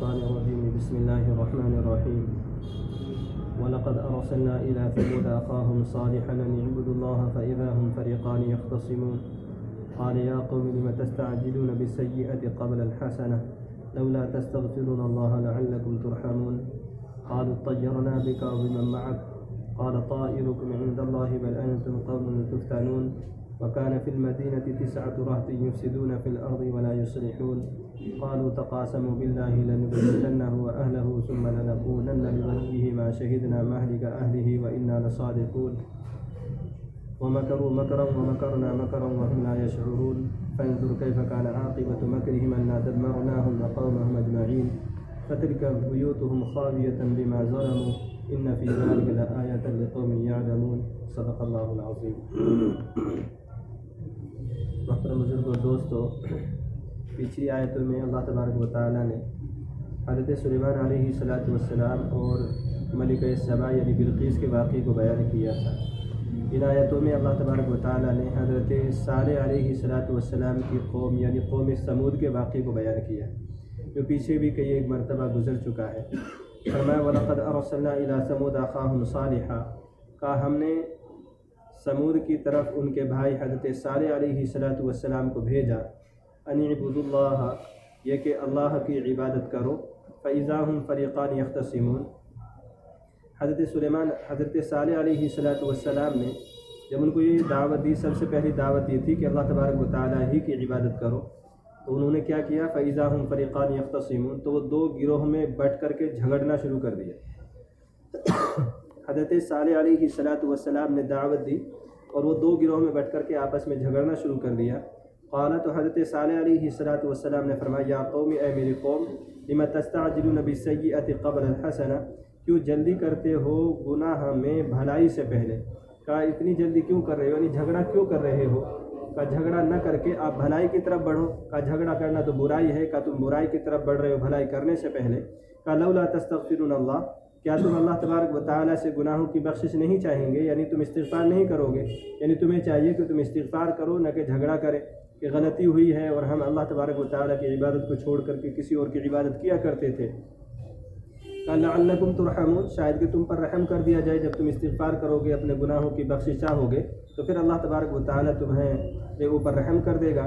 الشيطان الرجيم بسم الله الرحمن الرحيم ولقد أرسلنا إلى ثمود أخاهم صالحا أن اعبدوا الله فإذا هم فريقان يختصمون قال يا قوم لم تستعجلون بالسيئة قبل الحسنة لولا تستغفرون الله لعلكم ترحمون قالوا اطيرنا بك وبمن معك قال طائركم عند الله بل أنتم قوم تفتنون وكان في المدينة 9 رهط يفسدون في الأرض ولا يصلحون قالوا تقاسموا بالله لنبيتنه وأهله ثم لنكونن لوليه ما شهدنا مهلك أهله وإنا لصادقون ومكروا مكرا ومكرنا مكرا وهم لا يشعرون فانظر كيف كان عاقبة مكرهم أنا دمرناهم وقومهم أجمعين فتلك بيوتهم خاوية بما ظلموا إن في ذلك لآية لقوم يعلمون صدق اللہ العظیم۔ محترم بزرگ اور دوستو، پچھلی آیتوں میں اللہ تبارک و تعالیٰ نے حضرت سلیمان علیہ السلام اور ملکہ سبا یعنی بلقیس کے واقعے کو بیان کیا تھا۔ ان آیتوں میں اللہ تبارک و تعالیٰ نے حضرت صالح علیہ السلام کی قوم یعنی قوم سمود کے واقعے کو بیان کیا، جو پیچھے بھی کئی ایک مرتبہ گزر چکا ہے۔ فرمایا وَلَقَدْ أَرْسَلْنَا إِلَىٰ ثَمُودَ أَخَاهُمْ صَالِحًا، کہا ہم نے سمود کی طرف ان کے بھائی حضرت صالح علیہ السلام کو بھیجا، أَنِ اعْبُدُوا اللَّهَ، یہ کہ اللہ کی عبادت کرو، فَإِذَا هُمْ فَرِيقَانِ يَخْتَصِمُونَ۔ حضرت صالح علیہ السلام نے جب ان کو یہ دعوت دی، سب سے پہلی دعوت یہ تھی کہ اللہ تبارک و تعالیٰ ہی کی عبادت کرو، تو انہوں نے کیا کیا؟ فَإِذَا هُمْ فَرِيقَانِ يَخْتَصِمُونَ، تو وہ 2 گروہ میں بٹ کر کے جھگڑنا شروع کر دیا۔ حضرت صالح علیہ السلام نے دعوت دی اور وہ 2 گروہ میں بٹ کر کے آپس میں جھگڑنا شروع کر دیا۔ قال، تو حضرت صالح علیہ السلام نے فرمایا یا قوم، اے میری قوم، لِمَ تَسْتَعْجِلُونَ بِالسَّيِّئَةِ قَبْلَ الْحَسَنَةِ، کیوں جلدی کرتے ہو گناہ میں بھلائی سے پہلے؟ کہا اتنی جلدی کیوں کر رہے ہو، یعنی جھگڑا کیوں کر رہے ہو؟ کا جھگڑا نہ کر کے آپ بھلائی کی طرف بڑھو۔ کا جھگڑا کرنا تو برائی ہے، کا تم برائی کی طرف بڑھ رہے ہو بھلائی کرنے سے پہلے۔ کا لولا تستغفرون اللہ، کیا تم اللہ تبارک و تعالیٰ سے گناہوں کی بخشش نہیں چاہیں گے، یعنی تم استغفار نہیں کرو گے؟ یعنی تمہیں چاہیے کہ تم استغفار کرو، نہ کہ جھگڑا کرے کہ غلطی ہوئی ہے اور ہم اللہ تبارک و تعالیٰ کی عبادت کو چھوڑ کر کے کسی اور کی عبادت کیا کرتے تھے۔ کہ لعلکم ترحمون، شاید کہ تم پر رحم کر دیا جائے، جب تم استغفار کرو گے، اپنے گناہوں کی بخشش چاہو گے تو پھر اللہ تبارک و تعالیٰ تمہیں اوپر رحم کر دے گا۔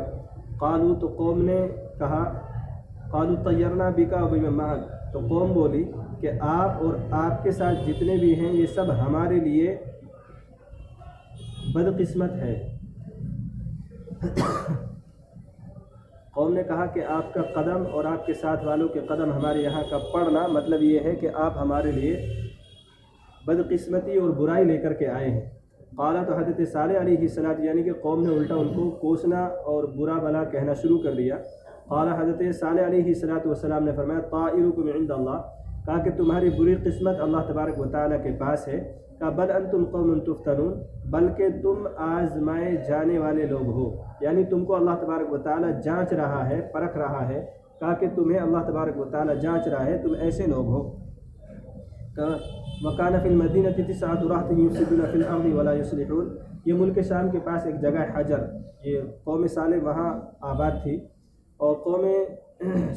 قالوا، تو قوم نے کہا، قالوا طیرنا بکا وبمن معک، تو قوم بولی کہ آپ اور آپ کے ساتھ جتنے بھی ہیں یہ سب ہمارے لیے بدقسمت ہے۔ قوم نے کہا کہ آپ کا قدم اور آپ کے ساتھ والوں کے قدم ہمارے یہاں کا پڑنا، مطلب یہ ہے کہ آپ ہمارے لیے بدقسمتی اور برائی لے کر کے آئے ہیں۔ قال، تو حضرت صالح علیہ السلام یعنی کہ قوم نے الٹا ان کو کوسنا اور برا بلا کہنا شروع کر دیا۔ قال، حضرت صالح علیہ السلام نے فرمایا طائرکم عند اللہ، کہا کہ تمہاری بری قسمت اللہ تبارک و تعالیٰ کے پاس ہے۔ کہ بل انتم قوم تفتنون، بلکہ تم آزمائے جانے والے لوگ ہو، یعنی تم کو اللہ تبارک و تعالیٰ جانچ رہا ہے، پرکھ رہا ہے۔ کہا کہ تمہیں اللہ تبارک و تعالیٰ جانچ رہا ہے، تم ایسے لوگ ہو۔ وَكَانَ فِي الْمَدِينَةِ 9 رَهْطٍ يُفْسِدُونَ فِي الْأَرْضِ وَلَا يُصْلِحُونَ، یہ ملک شام کے پاس ایک جگہ حجر، یہ قوم صالح وہاں آباد تھی، اور قوم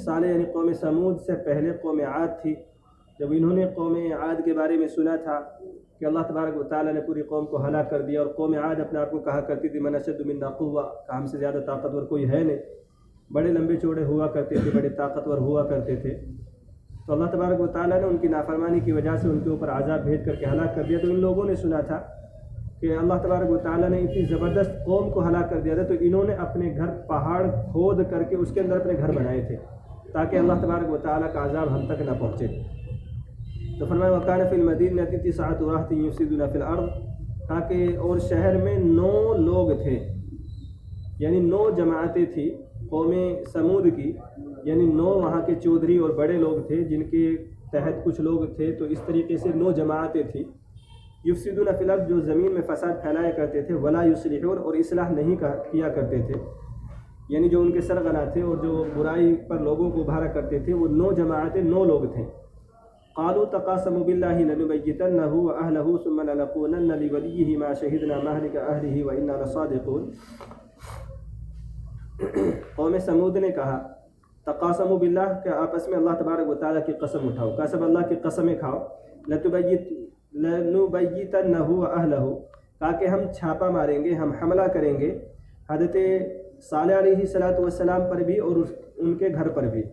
صالح یعنی قوم سمود سے پہلے قوم عاد تھی۔ جب انہوں نے قوم عاد کے بارے میں سنا تھا کہ اللہ تبارک و تعالیٰ نے پوری قوم کو ہلاک کر دیا، اور قوم عاد اپنے آپ کو کہا کرتی تھی من اشد منا قوہ، کہ ہم سے زیادہ طاقتور کوئی ہے نہیں، بڑے لمبے چوڑے ہوا کرتے تھے، بڑے طاقتور ہوا کرتے تھے، تو اللہ تبارک و تعالیٰ نے ان کی نافرمانی کی وجہ سے ان کے اوپر عذاب بھیج کر کے ہلاک کر دیا۔ تو ان لوگوں نے سنا تھا کہ اللہ تبارک و تعالیٰ نے اتنی زبردست قوم کو ہلاک کر دیا تھا، تو انہوں نے اپنے گھر پہاڑ کھود کر کے اس کے اندر اپنے گھر بنائے تھے تاکہ اللہ تبارک و تعالیٰ کا عذاب ہم تک نہ پہنچے۔ تو فرمایا وَكَانَ فِي الْمَدِينَةِ 9 رَهْطٍ يُفْسِدُونَ فِي الْأَرْضِ، تاکہ اور شہر میں 9 لوگ تھے، یعنی 9 جماعتیں تھیں قوم سمود کی، یعنی 9 وہاں کے چودھری اور بڑے لوگ تھے جن کے تحت کچھ لوگ تھے، تو اس طریقے سے 9 جماعتیں تھیں۔ یفسدون فی الارض، جو زمین میں فساد پھیلایا کرتے تھے، ولا یصلحون، اور اصلاح نہیں کیا کرتے تھے، یعنی جو ان کے سرغنا تھے اور جو برائی پر لوگوں کو ابھارا کرتے تھے، وہ 9 جماعتیں 9 لوگ تھے۔ قالوا تقاسموا بالله لنبيتنه وأهله ثم لنكونن لوليه ما شهدنا مهلك أهله وإنا لصادقون۔ قوم سمود نے کہا तक़ासमु बिल्लाह के आपस में अल्लाह तबारक व तआला की कसम उठाओ, कसम अल्लाह की कसमें खाओ। लनुबय्यितन्नहु व अहलहु, कहा कि हम छापा मारेंगे, हम हमला करेंगे हज़रत सालेह अलैहिस्सलातु वस्सलाम पर भी और उनके घर पर भी,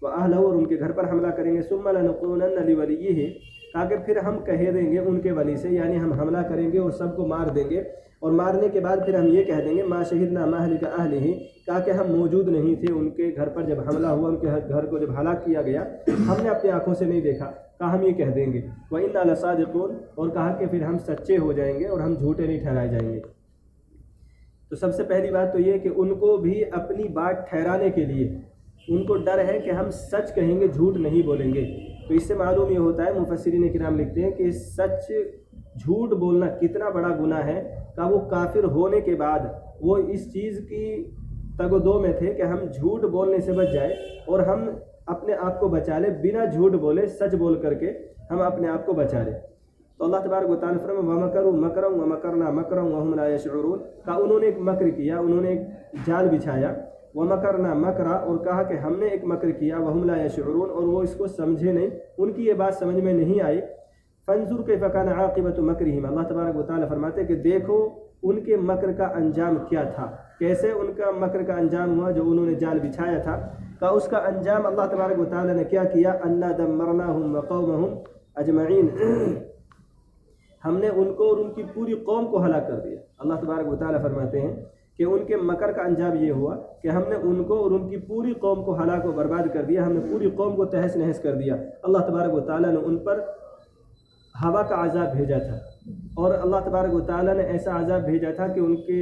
व अहलहु और उनके घर पर हमला करेंगे। सुम्मा लनक़ूलन्न लिवलिय्यिहि, कहा कि फिर हम कह देंगे उनके वली से, यानी हम हमला करेंगे और सबको मार देंगे, और मारने के बाद फिर हम ये कह देंगे मा शहिदना महलिक अहलिही, कहा कि हम मौजूद नहीं थे उनके घर पर जब हमला हुआ, उनके घर को जब हलाक किया गया, हमने अपनी आंखों से नहीं देखा, कहा हम ये कह देंगे। व इन्ना लसादिक़ून, और कहा कि फिर हम सच्चे हो जाएंगे और हम झूठे नहीं ठहराए जाएंगे। तो सबसे पहली बात तो ये कि उनको भी अपनी बात ठहराने के लिए उनको डर है कि हम सच कहेंगे, झूठ नहीं बोलेंगे। तो इससे मालूम ये होता है, मुफस्सिरीन किराम लिखते हैं कि सच झूठ बोलना कितना बड़ा गुनाह है, का वो काफिर होने के बाद वो इस चीज़ की तगदो में थे कि हम झूठ बोलने से बच जाए और हम अपने आप को बचा ले, बिना झूठ बोले सच बोल करके हम अपने आप को बचा ले। तो अल्लाह तबारक व तआला फरमाया वमकरू मकरम व मकरना मकरम व हुम ला यशऊरून, का उन्होंने एक मकर किया, उन्होंने एक जाल बिछाया, व मकरना मकरा, और कहा कि हमने एक मकर किया, व हुम ला यशऊरून, और वो इसको समझे नहीं, उनकी ये बात समझ में नहीं आई। फंजुर कैफ़ कान आक़िबतु मकरिहिम, अल्लाह तबारक व तआला फरमाते कि देखो उनके मकर का अंजाम क्या था, कैसे उनका मकर का अंजाम हुआ जो उन्होंने जाल बिछाया था। का उसका अंजाम अल्लाह तबारक व तआला ने क्या किया, अन्ना दम्मरनाहुम व कौमहुम अजमईन, हमने उनको और उनकी पूरी कौम को हलाक कर दिया। अल्लाह तबारक व तआला फरमाते हैं कि उनके मकर का अंजाम ये हुआ कि हमने उनको और उनकी पूरी कौम को हलाक व बर्बाद कर दिया, हमने पूरी कौम को तहस नहस कर दिया। अल्लाह तबारक व तआला ने उन पर हवा का अजाब भेजा था, और अल्लाह तबारक व तआला ने ऐसा अजाब भेजा था कि उनके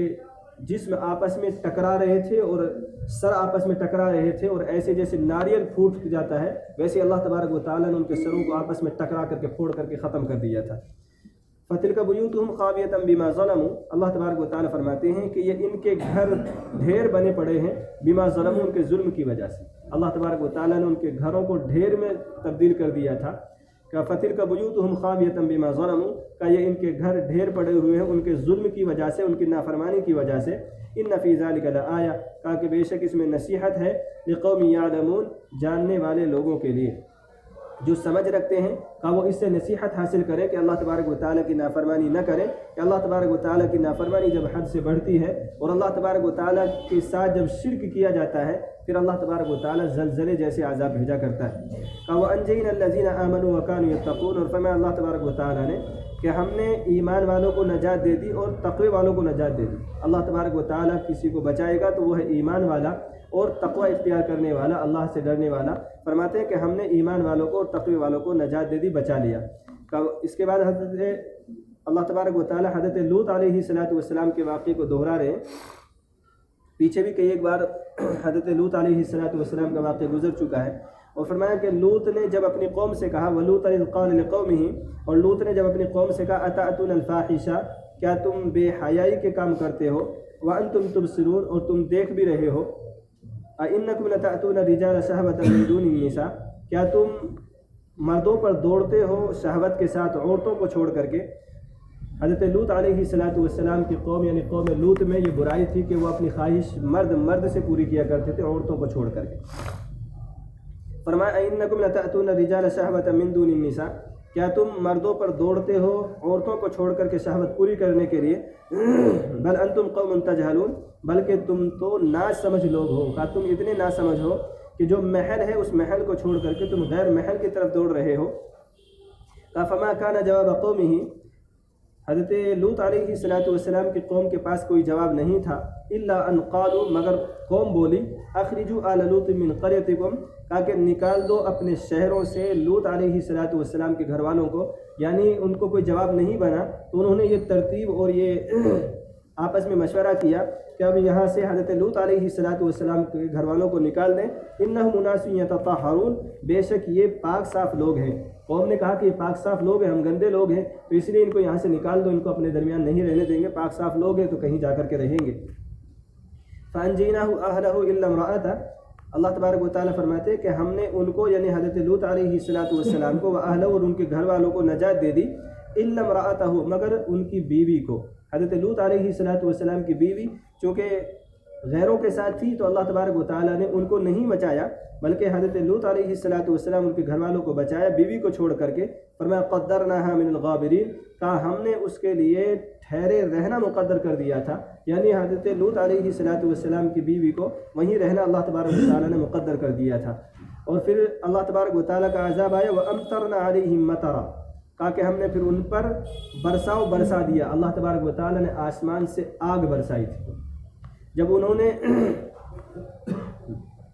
जिस्म आपस में टकरा रहे थे और सर आपस में टकरा रहे थे, और ऐसे जैसे नारियल फूट जाता है वैसे अल्लाह तबारक व तआला ने उनके सरों को आपस में टकरा करके फोड़ करके ख़त्म कर दिया था। फ़तिलका बुयूतुहुम ख़ावियतन बिमा ज़लमू, अल्लाह तबारक व तआला फरमाते हैं कि ये इनके घर ढेर बने पड़े हैं, बिमा ज़लमू, उनके जुल्म की वजह से। अल्लाह तबारक व तआला ने उनके घरों को ढेर में तब्दील कर दिया था। का फ़तिलका बुयूतुहुम ख़ावियतन बिमा ज़लमू, का ये इनके घर ढेर पड़े हुए हैं उनके जुल्म की वजह से, उनकी नाफरमानी की वजह से। इन्न फ़ी ज़ालिका लआया, कहा कि बेशक इसमें नसीहत है, लिक़ौमिन यालमून, जानने वाले लोगों के लिए जो समझ रखते हैं, का वो इससे नसीहत हासिल करें कि अल्लाह तबारक व तआला की नाफरमानी न करें। कि अल्लाह तबारक व तआला की नाफरमानी जब हद से बढ़ती है और अल्लाह तबारक व तआला के साथ जब शिर्क किया जाता है, फिर अल्लाह तबारक व तआला ज़लज़ले जैसे आज़ाब भेजा करता है। का व अंजयना अल्लज़ीना आमनू व कानू यत्तक़ून, और फरमाया अल्लाह तबारक व तआला ने कि हमने ईमान वालों को नजात दे दी और तक़वे वालों को नजात दे दी। अल्लाह तबारक व तआला किसी को बचाएगा तो वो है ईमान वाला और तक़वा इख्तियार करने वाला, अल्लाह से डरने वाला। फरमाते हैं कि हमने ईमान वालों को और तक़वे वालों को नजात दे दी, बचा लिया। इसके बाद अल्लाह तबारक व तआला हज़रत लूत अलैहिस्सलातु वस्सलाम के वाक़े को दोहरा रहे हैं। पीछे भी कई एक बार हज़रत लूत अलैहिस्सलातु वस्सलाम का वाक़या गुजर चुका है, और फरमाया कि लूत ने जब अपनी कौम से कहा, वलूत इज़ क़ाल लिक़ौमिही, और लूत ने जब अपनी कौम से कहा, अतअतूनल फ़ाहिशा, क्या तुम बेहयाई के काम करते हो, व अंतुम तुबसिरून, और तुम देख भी रहे हो, अइन्नकुम लतअतूना रिजाला शहवतन मिन दूनिन निसा, क्या तुम मर्दों पर दौड़ते हो शहवत के साथ औरतों को छोड़ करके। हज़रत लूत अलैहिस्सलातु वस्सलाम की कौम यानी कौम लूत में ये बुराई थी कि वो अपनी ख्वाहिश मर्द से पूरी किया करते थे, औरतों को छोड़ करके। फरमाया अइन्नकुम लतअतूना रिजाला शहवतन मिन दूनिन निसा, क्या तुम मर्दों पर दौड़ते हो औरतों को छोड़ करके शहवत पूरी करने के लिए। बल अंतुम कौमुन तजहलून, बल्कि तुम तो ना समझ लोग हो, का तुम इतने ना समझ हो कि जो महल है उस महल को छोड़ करके तुम गैर महल की तरफ दौड़ रहे हो। का फमा काना जवाब कौमिही, हज़रत लूत अलैहिस्सलातु वस्सलाम की कौम के पास कोई जवाब नहीं था, इल्ला अन क़ालू, मगर कौम बोली, अखरिजू आल लूत मिन क़रयतिकुम, ताकि निकाल दो अपने शहरों से लूत अलैहिस्सलातु वस्सलाम के घर वालों को। यानी उनको कोई जवाब नहीं बना तो उन्होंने ये तरतीब और ये आपस में मशवरा किया कि अब यहाँ से हज़रत लूत अलैहिस्सलातु वस्सलाम के घर वालों को निकाल दें। इन्नहुम उनासुन यतत्तहरून, बेशक ये पाक साफ़ लोग हैं। कौम ने कहा कि ये पाक साफ़ लोग हैं, हम गंदे लोग हैं, तो इसलिए इनको यहाँ से निकाल दो, इनको अपने दरमियान नहीं रहने देंगे, पाक साफ़ लोग हैं तो कहीं जा कर के रहेंगे। फ़अंजयनाहु अहलहु इल्ला इम्रअतह, अल्लाह तबारक व तआला फरमाते हैं कि हमने उनको यानी हज़रत लूत अलैहिस्सलातु वस्सलाम को व अहलहु और उनके घर वालों को नजात दे दी, इल्ला इम्रअतहु, मगर उनकी बीवी को। हज़रत लूत अलैहिस्सलातु वस्सलाम की बीवी, चूँकि غیروں کے ساتھ تھی تو اللہ تبارک و تعالیٰ نے ان کو نہیں بچایا، بلکہ حضرت لوط علیہ السلام ان کے گھر والوں کو بچایا، بیوی کو چھوڑ کر کے۔ فرمایا قدرناها من الغابرین، کہا ہم نے اس کے لیے ٹھہرے رہنا مقدر کر دیا تھا، یعنی حضرت لوط علیہ السلام کی بیوی کو وہیں رہنا اللہ تبارک و تعالیٰ نے مقدر کر دیا تھا۔ اور پھر اللہ تبارک و تعالیٰ کا عذاب آیا، وَأَمْطَرْنَا عَلَيْهِمْ مَطَرًا، کہا کہ ہم نے پھر ان پر برساؤ برسا دیا، اللہ تبارک و تعالیٰ نے آسمان سے آگ برسائی تھی۔ جب انہوں نے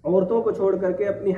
عورتوں کو چھوڑ کر کے اپنی